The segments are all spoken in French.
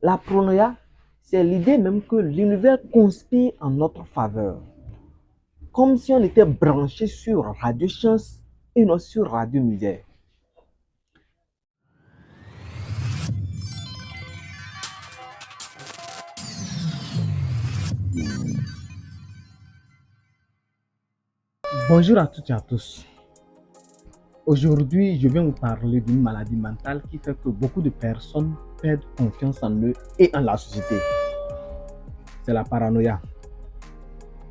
La pronoia, c'est l'idée même que l'univers conspire en notre faveur. Comme si on était branché sur Radio Chance et non sur Radio Misère. Bonjour à toutes et à tous. Aujourd'hui, je viens vous parler d'une maladie mentale qui fait que beaucoup de personnes perdent confiance en eux et en la société. C'est la paranoïa.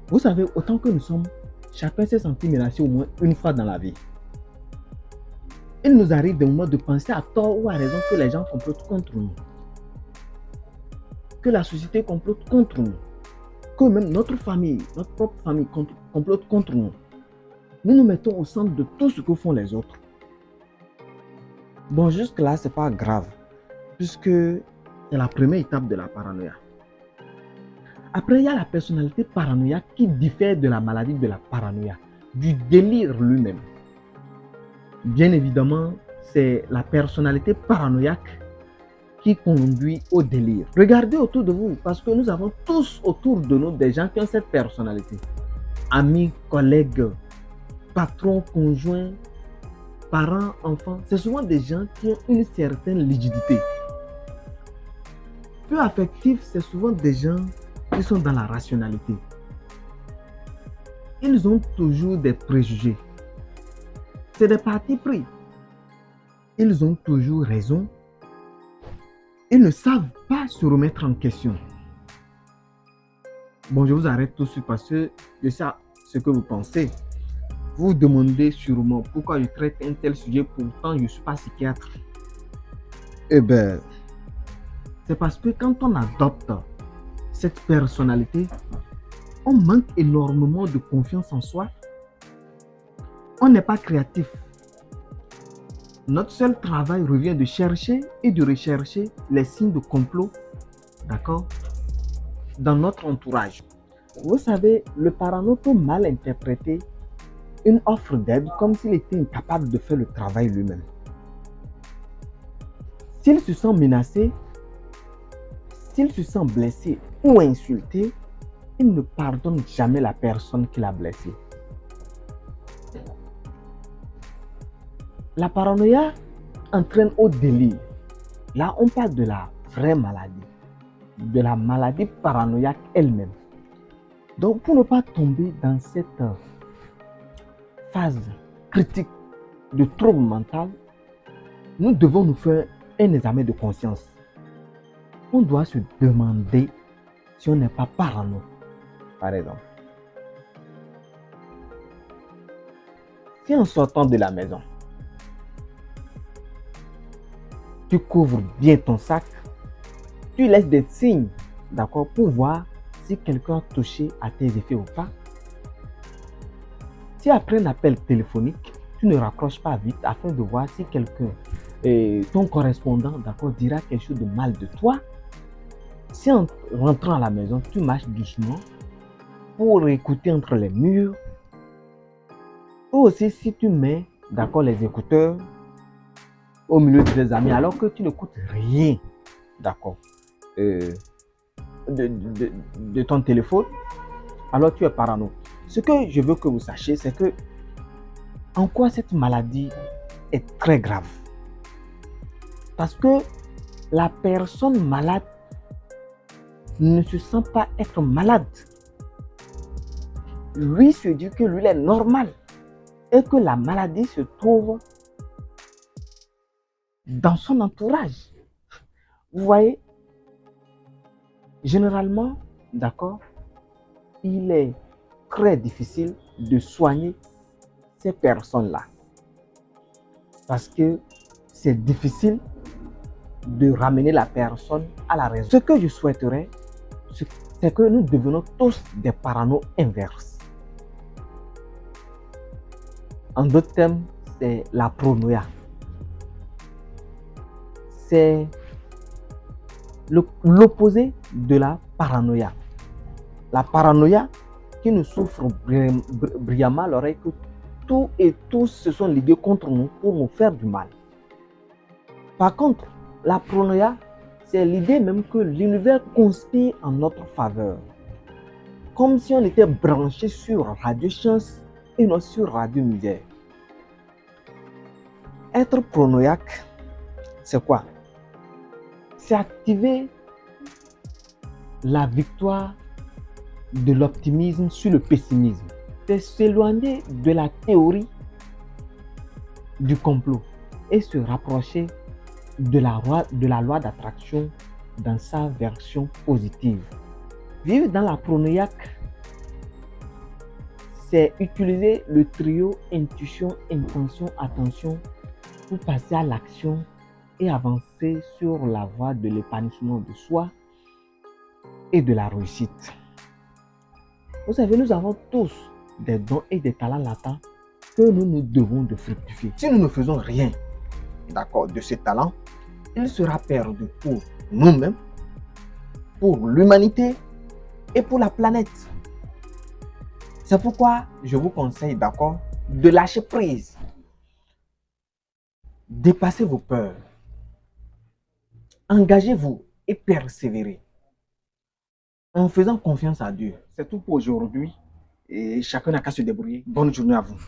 Vous savez, autant que nous sommes, chacun s'est senti menacé au moins une fois dans la vie. Il nous arrive des moments de penser à tort ou à raison que les gens complotent contre nous, que la société complote contre nous, que même notre famille, notre propre famille complote contre nous. Nous nous mettons au centre de tout ce que font les autres. Bon, jusque-là, c'est pas grave, puisque c'est la première étape de la paranoïa. Après, il y a la personnalité paranoïaque qui diffère de la maladie de la paranoïa, du délire lui-même. Bien évidemment, c'est la personnalité paranoïaque qui conduit au délire. Regardez autour de vous, parce que nous avons tous autour de nous des gens qui ont cette personnalité. Amis, collègues, patrons, conjoints, parents, enfants, c'est souvent des gens qui ont une certaine rigidité. Peu affectifs, c'est souvent des gens qui sont dans la rationalité. Ils ont toujours des préjugés. C'est des partis pris. Ils ont toujours raison. Ils ne savent pas se remettre en question. Bon, je vous arrête tout de suite parce que je sais ce que vous pensez. Vous vous demandez sûrement pourquoi je traite un tel sujet, pourtant je ne suis pas psychiatre. Eh bien, c'est parce que quand on adopte cette personnalité, on manque énormément de confiance en soi. On n'est pas créatif. Notre seul travail revient de chercher et de rechercher les signes de complot, d'accord, dans notre entourage. Vous savez, le parano peut mal interpréter une offre d'aide comme s'il était incapable de faire le travail lui-même. S'il se sent menacé, s'il se sent blessé ou insulté, il ne pardonne jamais la personne qui l'a blessé. La paranoïa entraîne au délire. Là, on parle de la vraie maladie, de la maladie paranoïaque elle-même. Donc, pour ne pas tomber dans cette phase critique de trouble mental, nous devons nous faire un examen de conscience. On doit se demander si on n'est pas parano, par exemple. Si en sortant de la maison, tu couvres bien ton sac, tu laisses des signes, d'accord, pour voir si quelqu'un a touché à tes effets ou pas. Si après un appel téléphonique, tu ne raccroches pas vite afin de voir si quelqu'un, ton correspondant, d'accord, dira quelque chose de mal de toi. Si en rentrant à la maison, tu marches doucement pour écouter entre les murs. Ou aussi si tu mets, d'accord, les écouteurs au milieu de tes amis alors que tu n'écoutes rien, d'accord, de ton téléphone, alors tu es parano. Ce que je veux que vous sachiez, c'est que en quoi cette maladie est très grave. Parce que la personne malade ne se sent pas être malade. Lui se dit que lui est normal et que la maladie se trouve dans son entourage. Vous voyez, généralement, d'accord, il est très difficile de soigner ces personnes-là. Parce que c'est difficile de ramener la personne à la raison. Ce que je souhaiterais, c'est que nous devenons tous des parano inverses. En d'autres termes, c'est la pronoïa. C'est l'opposé de la paranoïa. La paranoïa qui nous souffre brillamment à l'oreille que tout et tous se sont ligués contre nous pour nous faire du mal. Par contre, la pronoïa, c'est l'idée même que l'univers conspire en notre faveur. Comme si on était branché sur Radio Chance et non sur Radio Misère. Être pronoïaque, c'est quoi? C'est activer la victoire de l'optimisme sur le pessimisme. C'est s'éloigner de la théorie du complot et se rapprocher de la loi d'attraction dans sa version positive. Vivre dans la pronoïaque, c'est utiliser le trio intuition, intention, attention pour passer à l'action et avancer sur la voie de l'épanouissement de soi et de la réussite. Vous savez, nous avons tous des dons et des talents latents que nous devons de fructifier. Si nous ne faisons rien, d'accord, de ces talents, il sera perdu pour nous-mêmes, pour l'humanité et pour la planète. C'est pourquoi je vous conseille, d'accord, de lâcher prise. Dépassez vos peurs. Engagez-vous et persévérez. En faisant confiance à Dieu. C'est tout pour aujourd'hui. Et chacun n'a qu'à se débrouiller. Bonne journée à vous.